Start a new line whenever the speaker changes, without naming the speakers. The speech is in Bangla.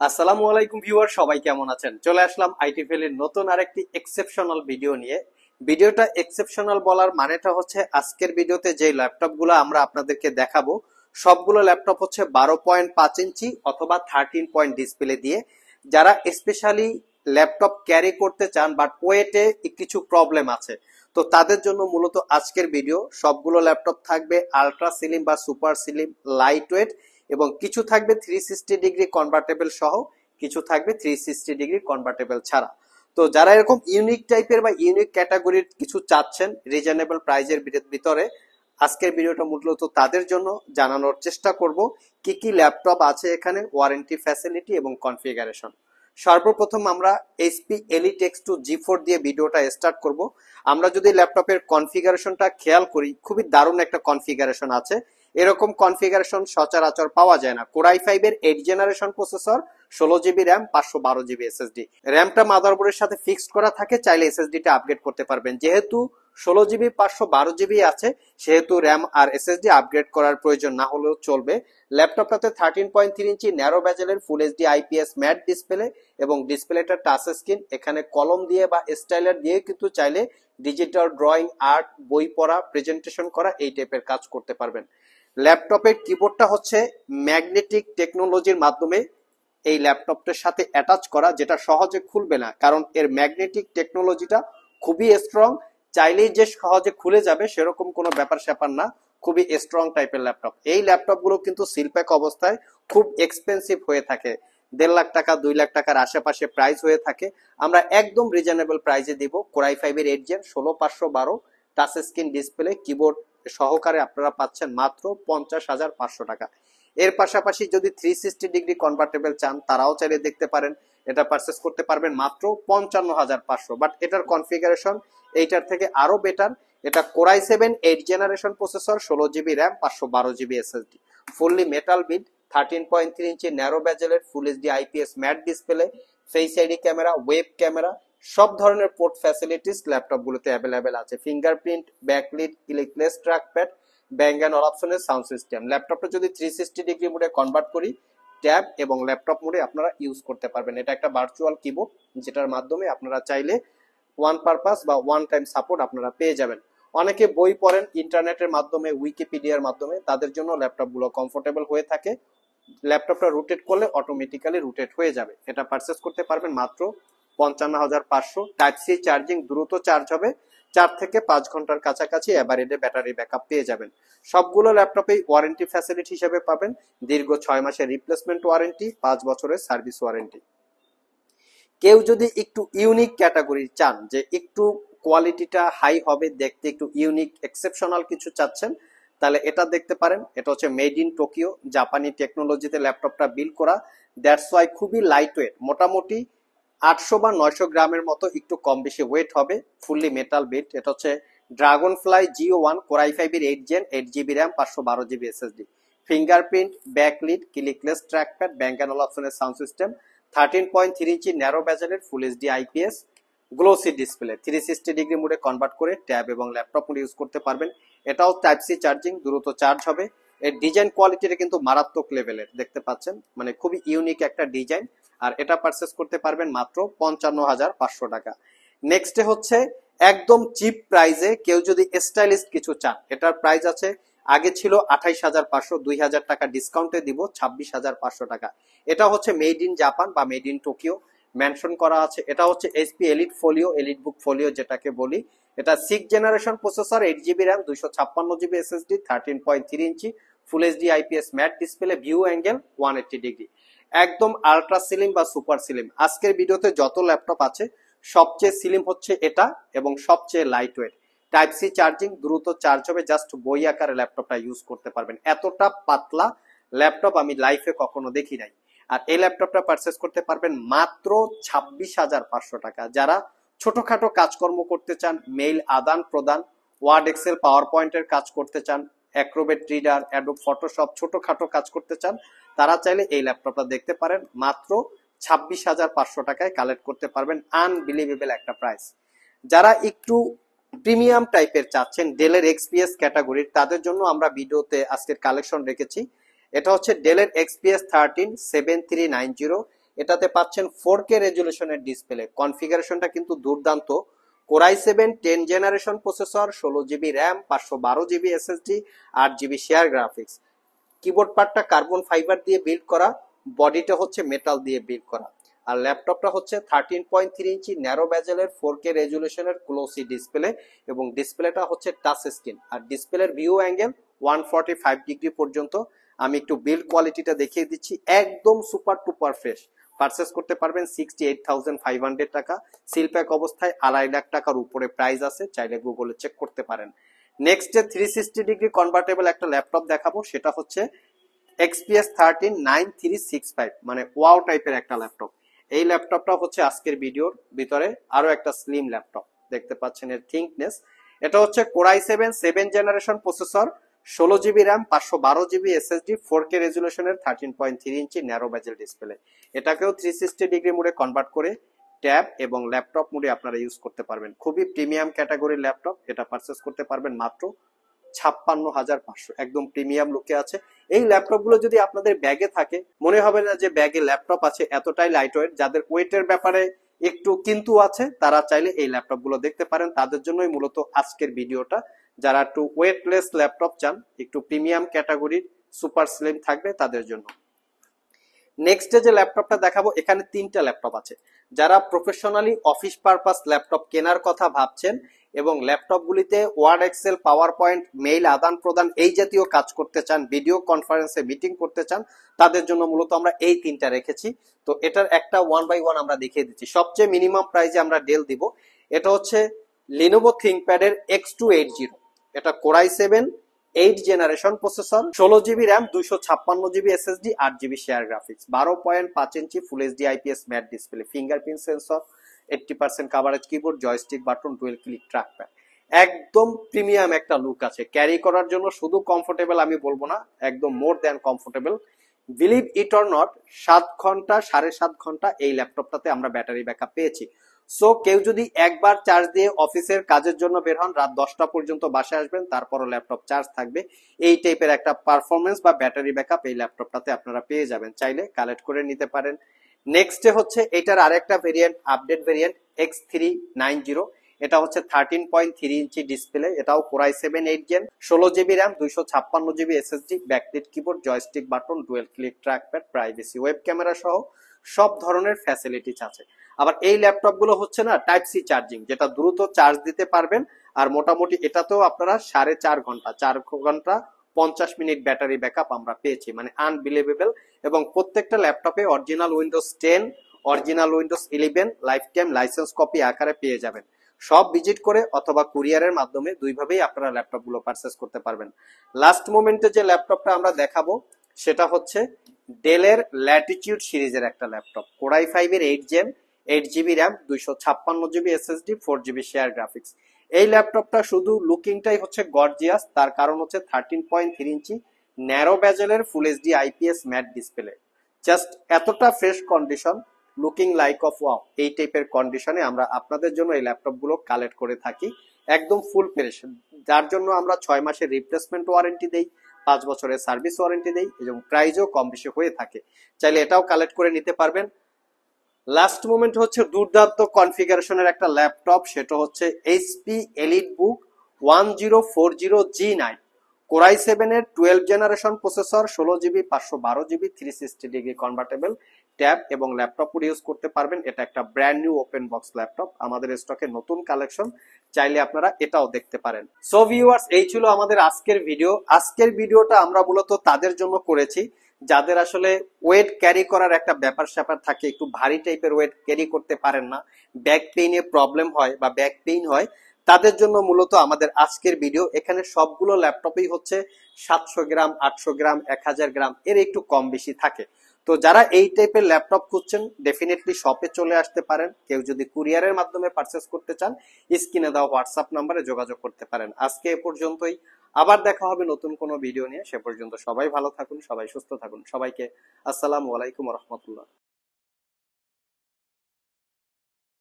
আসসালামু আলাইকুম ভিউয়ার, সবাই কেমন আছেন? চলে আসলাম আইটিভেল এর নতুন আরেকটি এক্সেপশনাল ভিডিও নিয়ে। ভিডিওটা এক্সেপশনাল বলার মানেটা হচ্ছে আজকের ভিডিওতে যে ল্যাপটপগুলো আমরা আপনাদেরকে দেখাবো সবগুলো ল্যাপটপ হচ্ছে 12.5 ইঞ্চি অথবা 13 পয়েন্ট ডিসপ্লে দিয়ে। যারা স্পেশালি ল্যাপটপ ক্যারি করতে চান বাট ওয়েটে কিছু প্রবলেম আছে, তো তাদের জন্য মূলত আজকের ভিডিও। সবগুলো ল্যাপটপ থাকবে আলট্রা স্লিম বা সুপার স্লিম, লাইট ওয়েট, এবং কিছু থাকবে 360 ডিগ্রি কনভার্টেবল সহ, কিছু থাকবে 360 ডিগ্রি কনভার্টেবল ছাড়া। তো যারা এরকম ইউনিক টাইপের বা ইউনিক ক্যাটাগরির কিছু চাচ্ছেন রিজনেবল প্রাইজের ভিতরে, আজকের ভিডিওটা মূলত তাদের জন্য জানানোর চেষ্টা করব কি কি ল্যাপটপ আছে এখানে, ওয়ারেন্টি ফ্যাসিলিটি এবং কনফিগারেশন। সর্বপ্রথম আমরা এইচপি এলিট X2 G4 দিয়ে ভিডিওটা স্টার্ট করব। আমরা যদি ল্যাপটপের কনফিগারেশনটা খেয়াল করি, খুবই দারুণ একটা কনফিগারেশন আছে। এরকম কনফিগারেশন সচরাচর পাওয়া যায় না। কোর i5 এর 8 generation processor, 16 GB RAM, 512 GB SSD. র্যামটা মাদারবোর্ডের সাথে ফিক্সড করা থাকে, চাইলে এসএসডিটা আপগ্রেড করতে পারবেন। যেহেতু 16 জিবি 512 জিবি আছে, সেহেতু র্যাম আর এসএসডি আপগ্রেড করার প্রয়োজন না হলেও চলবে। ল্যাপটপটাতে 13.3 ইঞ্চি ন্যারো ব্যাজেলের full HD IPS matte display এবং ডিসপ্লেটা টাচ স্ক্রিন। এখানে কলম দিয়ে বা স্টাইলার দিয়ে কিন্তু চাইলে ডিজিটাল ড্রয়িং, আর্ট, বই পড়া, প্রেজেন্টেশন করা এই টাইপের কাজ করতে পারবেন। ল্যাপটপের কিবোর্ডটা হচ্ছে ম্যাগনেটিক টেকনোলজির মাধ্যমে এই ল্যাপটপটার সাথে অ্যাটাচ করা, যেটা সহজে খুলবে না, কারণ এর ম্যাগনেটিক টেকনোলজিটা খুবই স্ট্রং। চাইলেই যে সহজে খুলে যাবে সেরকম কোনো ব্যাপার স্যাপার না, খুবই স্ট্রং টাইপের ল্যাপটপ। এই ল্যাপটপগুলো কিন্তু সিলপ্যাক অবস্থায় খুব এক্সপেন্সিভ হয়ে থাকে, 1.5 লাখ টাকা 2 লাখ টাকার আশেপাশে প্রাইস হয়ে থাকে। আমরা একদম রিজনেবল প্রাইসে দিব। কোর i5 এর 8 gen 16512 touch screen display keyboard সহকারে আপনারা পাচ্ছেন মাত্র 50,500 টাকা। এর পাশাপাশি যদি 360 ডিগ্রি কনভার্টেবল চান, তারাও চাইলে দেখতে পারেন। এটা পারচেস করতে পারবেন মাত্র 55,500। বাট এটার কনফিগারেশন এইটার থেকে আরো বেটার। এটা core i7 8 generation processor, 16 GB RAM, 512 GB SSD, fully metal build, 13.3 inch narrow ব্যাজেলের full HD IPS matte display, face ID camera, web camera, সব ধরনের পোর্ট ফ্যাসিলিটিস ল্যাপটপগুলোতে অ্যাভেলেবেল আছে। Fingerprint, backlit, clickless trackpad, bang and all অপশনের সাউন্ড সিস্টেম। ল্যাপটপটা যদি 360 ডিগ্রি মোডে কনভার্ট করি, ট্যাব এবং ল্যাপটপ মোডে আপনারা ইউজ করতে পারবেন। এটা একটা ভার্চুয়াল কিবোর্ড, যেটার মাধ্যমে আপনারা চাইলে ওয়ান পারপাস বা ওয়ান টাইম সাপোর্ট আপনারা পেয়ে যাবেন। অনেকে বই পড়েন ইন্টারনেটের মাধ্যমে, উইকিপিডিয়ার মাধ্যমে, তাদের জন্য ল্যাপটপগুলো কমফোর্টেবল হয়ে থাকে। ল্যাপটপটা রোটেট করলে অটোমেটিক্যালি রোটেট হয়ে যাবে। এটা পারচেস করতে পারবেন মাত্র 55,500। টাইপ সি চার্জিং, দ্রুত চার্জ হবে, 4 থেকে 5 ঘন্টার কাছাকাছি এভারেজে ব্যাটারি ব্যাকআপ পেয়ে যাবেন। সবগুলো ল্যাপটপেই ওয়ারেন্টি ফ্যাসিলিটি হিসেবে পাবেন দীর্ঘ 6 মাসের রিপ্লেসমেন্ট ওয়ারেন্টি, 5 বছরের সার্ভিস ওয়ারেন্টি। কেউ যদি একটু ইউনিক ক্যাটাগরি চান, যে একটু কোয়ালিটিটা হাই হবে, দেখতে একটু ইউনিক এক্সেপশনাল কিছু চাচ্ছেন, তাহলে এটা দেখতে পারেন। এটা হচ্ছে মেড ইন টোকিও, জাপানি টেকনোলজিতে ল্যাপটপটা বিল্ড করা। দ্যাটস ওয়াই খুবই লাইট ওয়েট, মোটামুটি 800 বা 900 গ্রামের মতো, একটু কম বেশি ওয়েট হবে, ফুললি মেটাল বিল্ড। এটা হচ্ছে dragon fly G1 core i5 এর 8 gen, 8 GB RAM, 512 GB SSD. Fingerprint, backlit, clickless trackpad, bang and all অপশনের সাউন্ড সিস্টেম, 13.3 ইঞ্চি ন্যারো ব্যাজেলের full HD IPS glossy display, 360 degree মোডে কনভার্ট করে ট্যাব এবং ল্যাপটপ মোডে ইউজ করতে পারবেন। এটাও টাইপ সি চার্জিং, দ্রুত চার্জ হবে। এর ডিজাইন কোয়ালিটিটা কিন্তু মারাত্মক লেভেলের, দেখতে পাচ্ছেন, মানে খুবই ইউনিক একটা ডিজাইন। আর এটা পারচেস করতে পারবেন মাত্র 55,500 টাকা। নেক্সটে হচ্ছে একদম চিপ প্রাইসে কেউ যদি স্টাইলিশ কিছু চান, এটার প্রাইস আছে, আগে ছিল 28,500, 2,000 টাকা ডিসকাউন্টে দিব 26,500 টাকা। এটা হচ্ছে মেড ইন জাপান বা মেড ইন টোকিও মেনশন করা আছে। এটা হচ্ছে HP elite folio, elite book folio যেটাকে বলি। এটা 6 generation processor, 8 GB RAM, 256 GB SSD, 13.3 inch full HD IPS matte display, view angle 180 degree. একদম আলট্রা স্লিম বা সুপার স্লিম। আজকের ভিডিওতে যত ল্যাপটপ আছে সবচেয়ে স্লিম হচ্ছে এটা এবং সবচেয়ে light weight. Type C charging, দ্রুত চার্জ হবে, জাস্ট বই আকারে ল্যাপটপটা ইউজ করতে পারবেন। এতটা পাতলা ল্যাপটপ আমি লাইফে কখনো দেখি নাই। আর এই ল্যাপটপটা পারচেস করতে পারবেন মাত্র 26,500 টাকা। যারা ছোটখাটো কাজকর্ম করতে চান, মেইল আদান প্রদান, ওয়ার্ড এক্সেল পাওয়ার পয়েন্টের কাজ করতে চান, অ্যাক্রোবেট রিডার, অ্যাডোব ফটোশপ, ছোটখাটো কাজ করতে চান, তারা চাইলে এই ল্যাপটপটা দেখতে পারেন। মাত্র 26,500 টাকায় কালেক্ট করতে পারবেন, আনবিলিভেবল একটা প্রাইস। যারা একটু প্রিমিয়াম টাইপের চাচ্ছেন, ডেলের এক্সপিএস ক্যাটাগরির, তাদের জন্য আমরা ভিডিওতে আজকের কালেকশন রেখেছি। এটা হচ্ছে ডেলের এক্সপিএস 13 7390, এটাতে পাচ্ছেন 4K রেজুলেশনের ডিসপ্লে। কনফিগারেশনটা কিন্তু দুর্দান্ত। Core i 7 10 generation processor, 16 GB RAM, 512 GB SSD, 8 GB share graphics. Keyboard পার্টটা কার্বন ফাইবার দিয়ে বিল্ড করা, বডিটা হচ্ছে মেটাল দিয়ে বিল্ড করা। আর ল্যাপটপটা হচ্ছে 13.3 ইঞ্চি ন্যারো বেজেলের 4K রেজুলেশনের ক্লোসি ডিসপ্লে, এবং ডিসপ্লেটা হচ্ছে টাচ স্ক্রিন। আর ডিসপ্লের ভিউ অ্যাঙ্গেল 145 ডিগ্রি পর্যন্ত। আমি একটু বিল্ড কোয়ালিটিটা দেখিয়ে দিচ্ছি, একদম সুপার টুপার ফ্রেশ। পারচেস করতে পারবেন 68,500 টাকা। সিলপ্যাক অবস্থায় 2.5 লাখ টাকার উপরে প্রাইস আছে, চাইলে গুগলে চেক করতে পারেন। নেক্সট 360 ডিগ্রি কনভার্টেবল একটা ল্যাপটপ দেখাবো, সেটা হচ্ছে XPS 139365, মানে ওয়াও টাইপের একটা ল্যাপটপ। এই ল্যাপটপটা হচ্ছে আজকের ভিডিওর ভিতরে আরো একটা স্লিম ল্যাপটপ, দেখতে পাচ্ছেন এর থিকনেস। এটা হচ্ছে core i 7 generation processor, 16 GB RAM, 512 GB SSD, 4K রেজুলেশনের 13.3 inch narrow বেজেল ডিসপ্লে। এটাকেও 360 ডিগ্রি মোডে কনভার্ট করে ট্যাব এবং ল্যাপটপ মোডে আপনারা ইউজ করতে পারবেন। খুবই প্রিমিয়াম ক্যাটাগরির ল্যাপটপ। এটা পারচেস করতে পারবেন মাত্র 56,500, একদম প্রিমিয়াম লুকে আছে। এই ল্যাপটপ গুলো যদি আপনাদের ব্যাগে থাকে, মনে হবে না যে ব্যাগে ল্যাপটপ আছে, এতটাই লাইট ওয়েট। যাদের ওয়েটের ব্যাপারে একটু কিন্তু আছে, তারা চাইলে এই ল্যাপটপ গুলো দেখতে পারেন। তাদের জন্যই মূলত আজকের ভিডিওটা। যারা একটু ওয়েটলেস ল্যাপটপ চান, একটু প্রিমিয়াম ক্যাটাগরির, সুপার স্লিম থাকবে, তাদের জন্য। নেক্সট যে ল্যাপটপটা দেখাবো, এখানে 3টা ল্যাপটপ আছে। যারা প্রফেশনালি অফিস পারপাস ল্যাপটপ কেনার কথা ভাবছেন এবং ল্যাপটপগুলিতে Word, Excel, PowerPoint, mail আদান প্রদান এই জাতীয় কাজ করতে চান, ভিডিও কনফারেন্সে মিটিং করতে চান, তাদের জন্য মূলত আমরা এই 3টা রেখেছি। তো এটার একটা 1 বাই 1 আমরা দেখিয়ে দিচ্ছি। সবচেয়ে মিনিমাম প্রাইসে আমরা ডেল দিব। এটা হচ্ছে লিনোভো থিংকপ্যাডের X280। এটা core i 7 8 generation processor, 16 GB RAM, 256 GB SSD, 8 GB share graphics, 12.5 inch full HD IPS matte display, fingerprint sensor, 80% coverage keyboard, joystick button, dual click trackpad. একদম প্রিমিয়াম একটা লুক আছে। ক্যারি করার জন্য শুধু কমফোর্টেবল আমি বলবো না, একদম more than comfortable. Believe it or not, 7 ঘন্টা 7.5 ঘন্টা এই ল্যাপটপটাতে আমরা ব্যাটারি ব্যাকআপ পেয়েছি। সো কেউ যদি একবার চার্জ দিয়ে অফিসের কাজের জন্য বের হন, রাত 10টা পর্যন্ত বাসায় আসবেন, তারপরও ল্যাপটপ চার্জ থাকবে। এই টাইপের একটা পারফরমেন্স বা ব্যাটারি ব্যাকআপ এই ল্যাপটপটাতে আপনারা পেয়ে যাবেন, চাইলে কালেক্ট করে নিতে পারেন। নেক্সট হচ্ছে এটার আরেকটা ভেরিয়েন্ট, আপডেট ভেরিয়েন্ট X390। এটা হচ্ছে 13.3 ইঞ্চি ডিসপ্লে। এটাও core i 7 8 gen, 16 GB RAM, 256 GB SSD, backlit keyboard, joystick button, dual click trackpad, privacy web camera সহ সব ধরনের ফ্যাসিলিটিস আছে। আবার এই ল্যাপটপ গুলো হচ্ছে না টাইপ সি চার্জিং, যেটা দ্রুত চার্জ দিতে পারবেন। আর মোটামুটি এটাতেও আপনারা 4.5 ঘন্টা 4 ঘন্টা 50 মিনিট ব্যাটারি ব্যাকআপ আমরা পেয়েছি, মানে আনবিলিভেবল। এবং প্রত্যেকটা ল্যাপটপে original Windows 10, original Windows 11 life time licence copy আকারে পেয়ে যাবেন। সব ভিজিট করে অথবা কুরিয়ারের মাধ্যমে, দুইভাবেই আপনারা ল্যাপটপ গুলো পারচেস করতে পারবেন। লাস্ট মোমেন্টে যে ল্যাপটপটা আমরা দেখাবো, সেটা হচ্ছে ডেলের ল্যাটিটিউড সিরিজের একটা laptop, core i 5 8 gen, 8 GB RAM, 256 GB SSD, 4 GB share graphics. এই ল্যাপটপটা শুধু লুকিংটাই হচ্ছে গর্জিয়াস, তার কারণ হচ্ছে 13.3 ইঞ্চি ন্যারো বেজেলের full HD IPS matte display. Just এতটা fresh condition, looking like of wow, এই টাইপের কন্ডিশনে আমরা আপনাদের জন্য এই ল্যাপটপ গুলো কালেক্ট করে থাকি, একদম ফুল ফ্রেশ। যার জন্য আমরা 6 মাসের রিপ্লেসমেন্ট ওয়ারেন্টি দেই, 5 বছরের সার্ভিস ওয়ারেন্টি দেই, এবং প্রাইসও কম বেশি হয়ে থাকে। চাইলে এটাও কালেক্ট করে নিতে পারবেন। লাস্ট মোমেন্ট হচ্ছে দুর্দান্ত কনফিগারেশনের একটা ল্যাপটপ, সেটা হচ্ছে এইচপি এলিটবুক 1040G9, কোরাই 7 এর 12 generation processor, 16 GB, 512 GB, 360 degree convertible tab এবং ল্যাপটপ ইউজ করতে পারবেন। এটা একটা brand new open box laptop, আমাদের স্টকে নতুন কালেকশন, চাইলে আপনারা এটাও দেখতে পারেন। সো ভিউয়ার্স, এই ছিল আমাদের আজকের ভিডিও। আজকের ভিডিওটা আমরা মূলত তাদের জন্য করেছি যাদের আসলে ওয়েট ক্যারি করার একটা ব্যাপার স্যাপার থাকে, একটু ভারী টাইপের ওয়েট ক্যারি করতে পারেন না, ব্যাক পেইনে প্রবলেম হয় বা ব্যাক পেইন হয়, তাদের জন্য মূলত আমাদের আজকের ভিডিও। এখানে সবগুলো ল্যাপটপই হচ্ছে 700 গ্রাম, 800 গ্রাম, 1000 গ্রাম, এর একটু কম বেশি থাকে। তো যারা এই টাইপের ল্যাপটপ খুঁজছেন, ডেফিনেটলি শপে চলে আসতে পারেন। কেউ যদি কুরিয়ারের মাধ্যমে পারচেস করতে চান, স্ক্রিনে দেওয়া হোয়াটসঅ্যাপ নাম্বারে যোগাযোগ করতে পারেন। আজকে এ পর্যন্তই, আবার দেখা হবে নতুন কোনো ভিডিও নিয়ে। সে পর্যন্ত সবাই ভালো থাকুন, সবাই সুস্থ থাকুন। সবাইকে আসসালামু আলাইকুম ওয়া রাহমাতুল্লাহ।